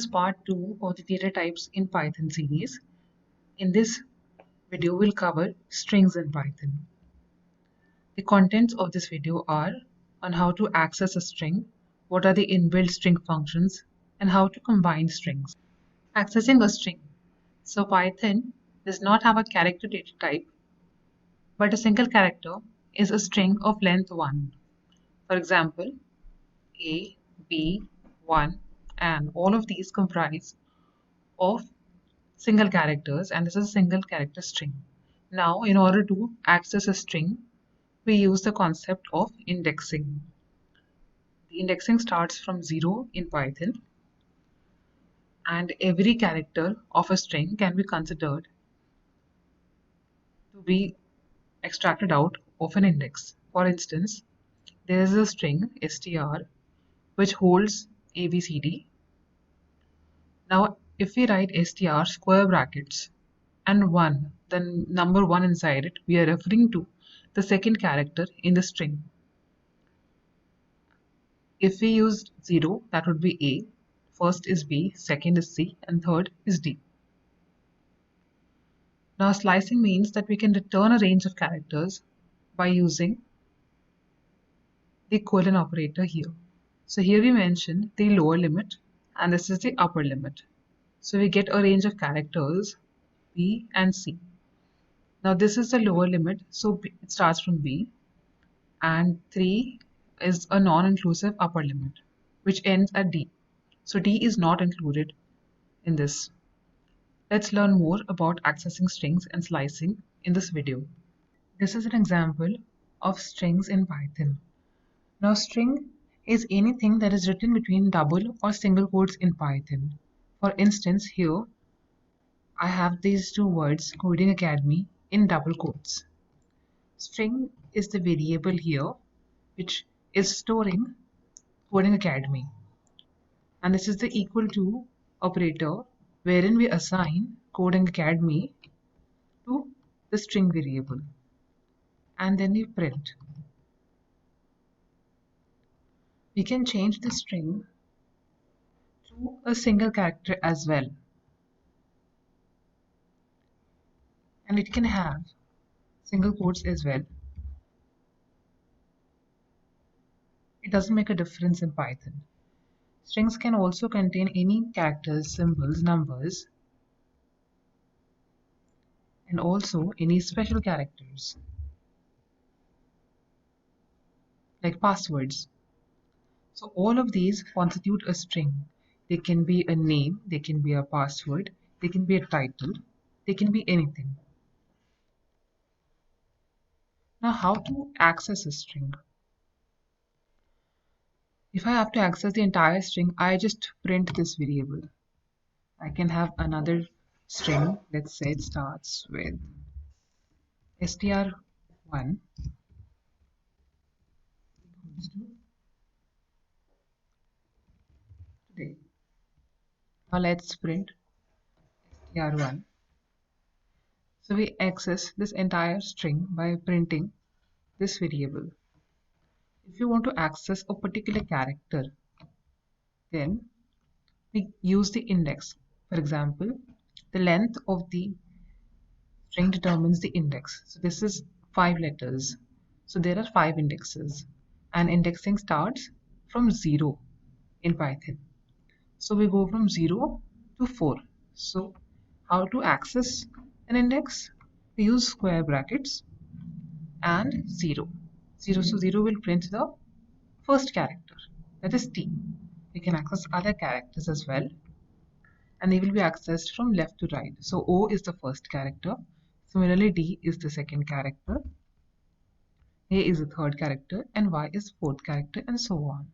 is part 2 of the data types in Python series. In this video, we'll cover strings in Python. The contents of this video are on how to access a string, what are the inbuilt string functions, and how to combine strings. Accessing a string. So Python does not have a character data type, but a single character is a string of length 1. For example, A, B, 1, and all of these comprise of single characters, and this is a single character string. Now, in order to access a string, we use the concept of indexing. The indexing starts from 0 in Python, and every character of a string can be considered to be extracted out of an index. For instance, there is a string str which holds ABCD. Now, if we write str square brackets and 1, then number 1 inside it, we are referring to the second character in the string. If we use 0, that would be A, first is B, second is C, and third is D. Now slicing means that we can return a range of characters by using the colon operator here. So here we mention the lower limit and this is the upper limit. So we get a range of characters B and C. Now this is the lower limit, so it starts from B, and 3 is a non-inclusive upper limit which ends at D. So D is not included in this. Let's learn more about accessing strings and slicing in this video. This is an example of strings in Python. Now string is anything that is written between double or single quotes in Python. For instance, here I have these two words, Coding Academy, in double quotes. String is the variable here which is storing Coding Academy, and this is the equal to operator wherein we assign Coding Academy to the string variable, and then we print. We can change the string to a single character as well, and it can have single quotes as well. It doesn't make a difference in Python. Strings can also contain any characters, symbols, numbers, and also any special characters like passwords. So all of these constitute a string. They can be a name, they can be a password, they can be a title, they can be anything. Now how to access a string? If I have to access the entire string, I just print this variable. I can have another string, let's say it starts with str1 equals to today. Now let's print str1. So we access this entire string by printing this variable. If you want to access a particular character, then we use the index. For example, the length of the string determines the index. So this is 5 letters. So there are 5 indexes, and indexing starts from 0 in Python. So we go from 0 to 4. So how to access an index? We use square brackets and 0. 0, so 0 will print the first character, that is T. We can access other characters as well, and they will be accessed from left to right. So O is the first character, similarly D is the second character, A is the third character, and Y is fourth character, and so on.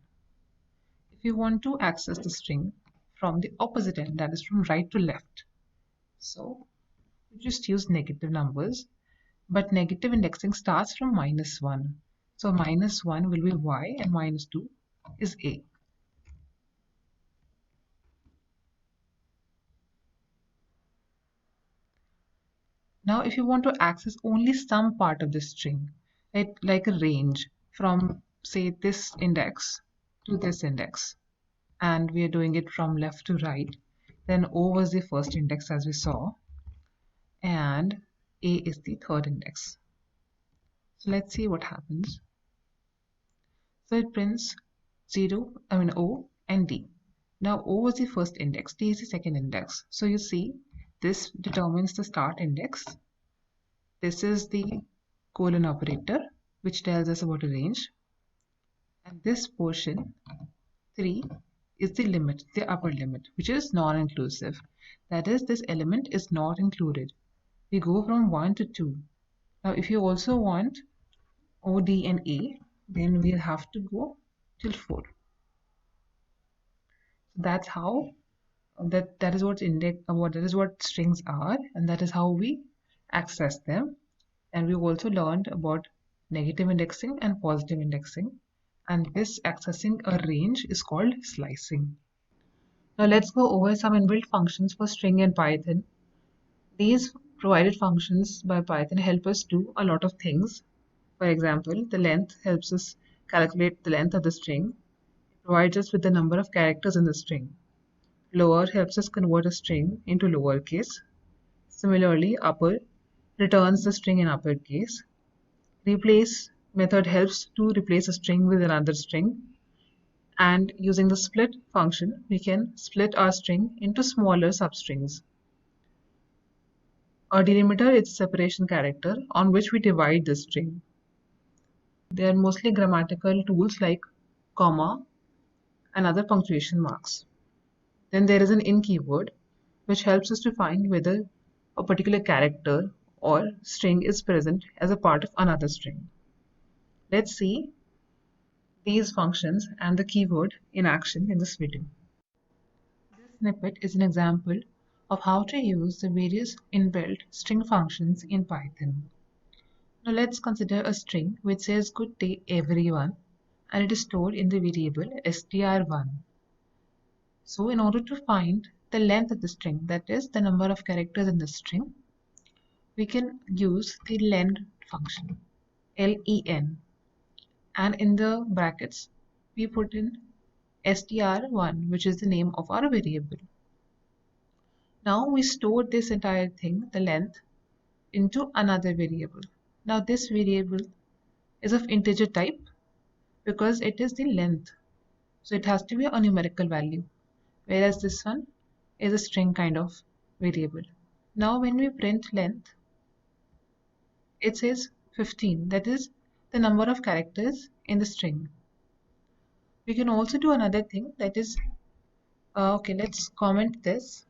If you want to access the string from the opposite end, that is from right to left, so we just use negative numbers, but negative indexing starts from -1. So -1 will be Y and -2 is A. Now if you want to access only some part of the string, right, like a range from say this index to this index, and we are doing it from left to right, then O was the first index as we saw, and A is the third index. So let's see what happens. So it prints O and D. Now O was the first index, D is the second index. So you see, this determines the start index. This is the colon operator, which tells us about a range. And this portion, 3, is the limit, the upper limit, which is non-inclusive. That is, this element is not included. We go from 1 to 2. Now, if you also want O, D, and A, then we'll have to go till 4. That's how that is what strings are, and that is how we access them. And we also learned about negative indexing and positive indexing, and this accessing a range is called slicing. Now let's go over some inbuilt functions for string in Python. These provided functions by Python help us do a lot of things. For example, the length helps us calculate the length of the string. It provides us with the number of characters in the string. Lower helps us convert a string into lowercase. Similarly, upper returns the string in uppercase. Replace method helps to replace a string with another string. And using the split function, we can split our string into smaller substrings. A delimiter is a separation character on which we divide the string. They are mostly grammatical tools like comma and other punctuation marks. Then there is an in keyword, which helps us to find whether a particular character or string is present as a part of another string. Let's see these functions and the keyword in action in this video. This snippet is an example of how to use the various inbuilt string functions in Python. Now let's consider a string which says good day everyone, and it is stored in the variable str1. So in order to find the length of the string, that is the number of characters in the string, we can use the len function, len, and in the brackets we put in str1, which is the name of our variable. Now we store this entire thing, the length, into another variable. Now this variable is of integer type because it is the length, so it has to be a numerical value, whereas this one is a string kind of variable. Now when we print length, it says 15, that is the number of characters in the string. We can also do another thing, that is okay, let's comment this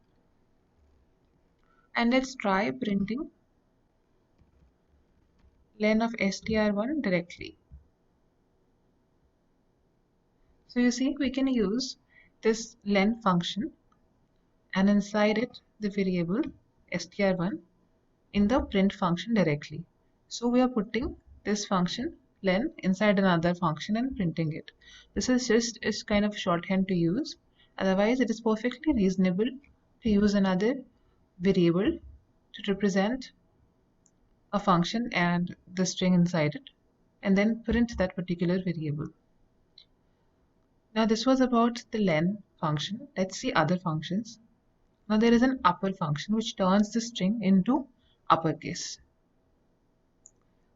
and let's try printing len of str1 directly. So you see, we can use this len function and inside it the variable str1 in the print function directly. So we are putting this function len inside another function and printing it. This is just a kind of shorthand to use. Otherwise, it is perfectly reasonable to use another variable to represent a function and the string inside it, and then print that particular variable. Now this was about the len function. Let's see other functions. Now there is an upper function which turns the string into uppercase.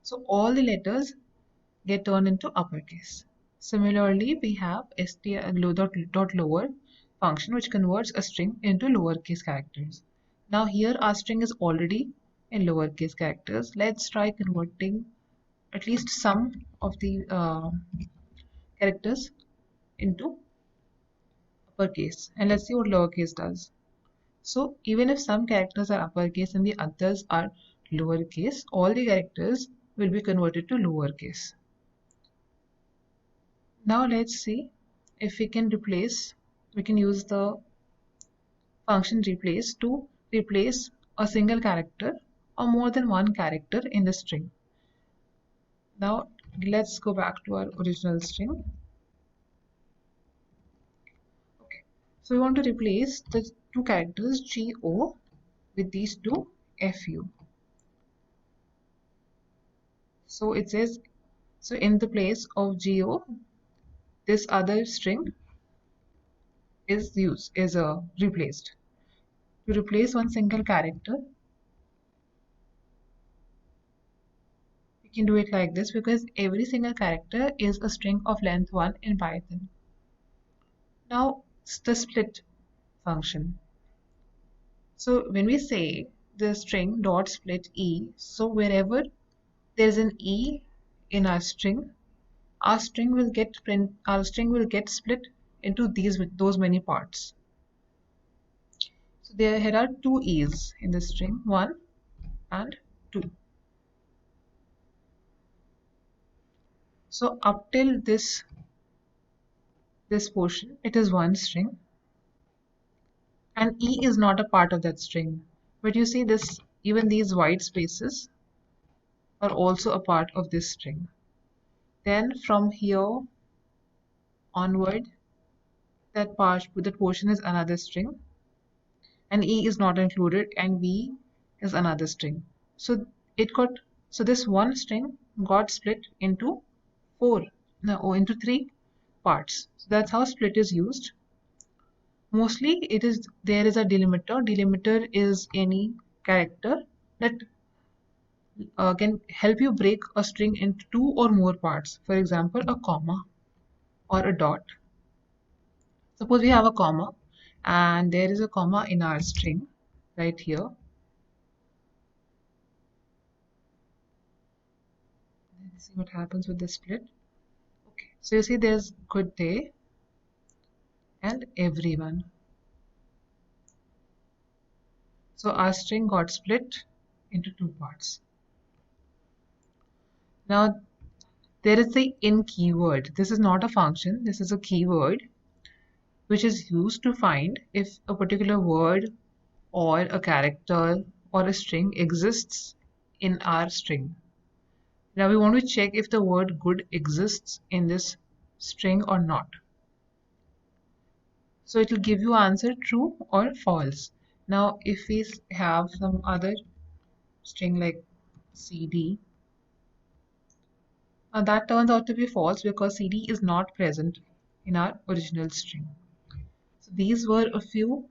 So all the letters get turned into uppercase. Similarly, we have str.lower function which converts a string into lowercase characters. Now here our string is already in lowercase characters. Let's try converting at least some of the characters into uppercase, and let's see what lowercase does. So even if some characters are uppercase and the others are lowercase, all the characters will be converted to lowercase. Now let's see if we can use the function replace to replace a single character or more than one character in the string. Now let's go back to our original string. Okay, so we want to replace the two characters go with these two fu. So it says, so in the place of go, this other string is replaced. To replace one single character, we can do it like this because every single character is a string of length 1 in Python. Now, it's the split function. So when we say the string dot split e, so wherever there's an e in our string will get split into those many parts. So here are two e's in the string, 1 and 2. So up till this portion, it is one string, and e is not a part of that string. But you see this, even these white spaces are also a part of this string. Then from here onward, that portion is another string, and e is not included, and b is another string. So it got so this one string got split into four, no, into three parts. So that's how split is used. Mostly there is a delimiter. Delimiter is any character that can help you break a string into two or more parts. For example, a comma or a dot. Suppose we have a comma and there is a comma in our string right here. Let's see what happens with the split. Okay, so you see there's good day and everyone. So our string got split into two parts. Now there is the in keyword. This is not a function, this is a keyword which is used to find if a particular word or a character or a string exists in our string. Now we want to check if the word good exists in this string or not. So it will give you answer true or false. Now if we have some other string like CD, that turns out to be false because CD is not present in our original string. So these were a few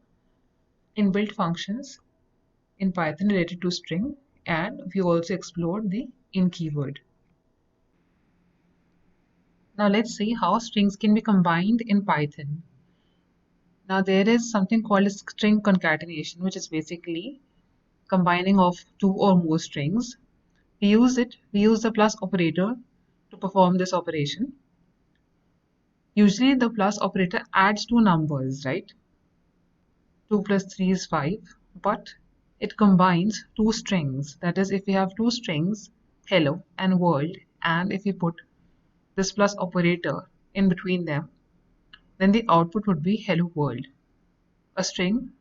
inbuilt functions in Python related to string, and we also explored the in keyword. Now let's see how strings can be combined in Python. Now there is something called a string concatenation, which is basically combining of two or more strings. We use the plus operator to perform this operation. Usually the plus operator adds two numbers, right? 2 plus 3 is 5, but it combines two strings. That is, if we have two strings, hello and world, and if we put this plus operator in between them, then the output would be hello world, a string,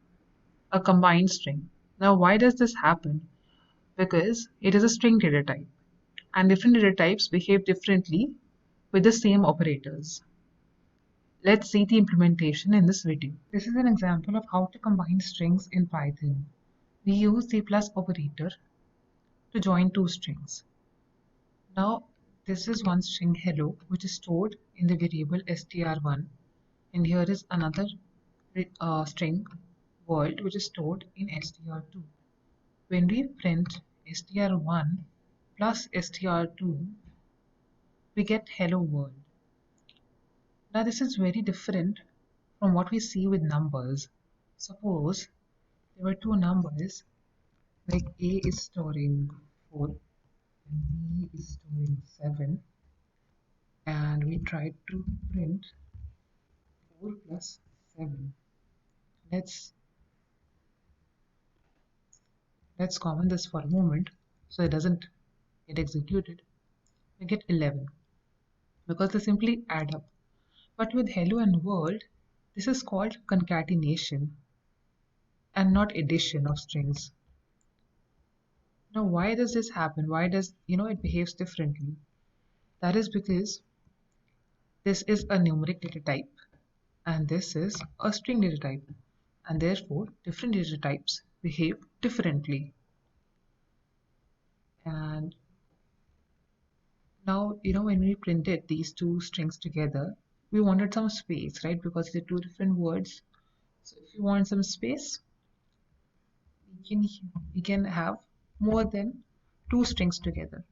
a combined string. Now, why does this happen? Because it is a string data type, and different data types behave differently with the same operators. Let's see the implementation in this video. This is an example of how to combine strings in Python. We use the plus operator to join two strings. Now, this is one string hello, which is stored in the variable str1, and here is another string world, which is stored in str2. When we print str1 plus str2, we get hello world. Now this is very different from what we see with numbers. Suppose there were two numbers, like A is storing 4 and B is storing 7, and we tried to print 4 plus 7. Let's comment this for a moment so it doesn't get executed. We get 11 because they simply add up. But with hello and world, this is called concatenation and not addition of strings. Now, why does this happen? Why does it behaves differently? That is because this is a numeric data type and this is a string data type, and therefore different data types behave differently. And now when we printed these two strings together, we wanted some space, right? Because they're two different words. So if you want some space, we can we can have more than two strings together.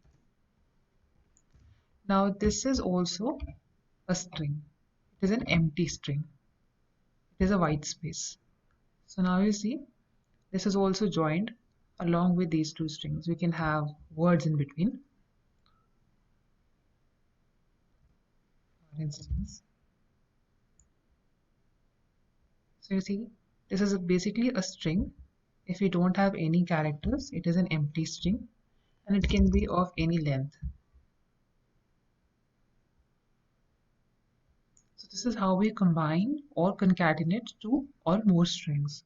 Now this is also a string. It is an empty string. It is a white space. So now you see this is also joined along with these two strings. We can have words in between. For instance, so you see this is basically a string. If we don't have any characters, it is an empty string and it can be of any length. So this is how we combine or concatenate two or more strings.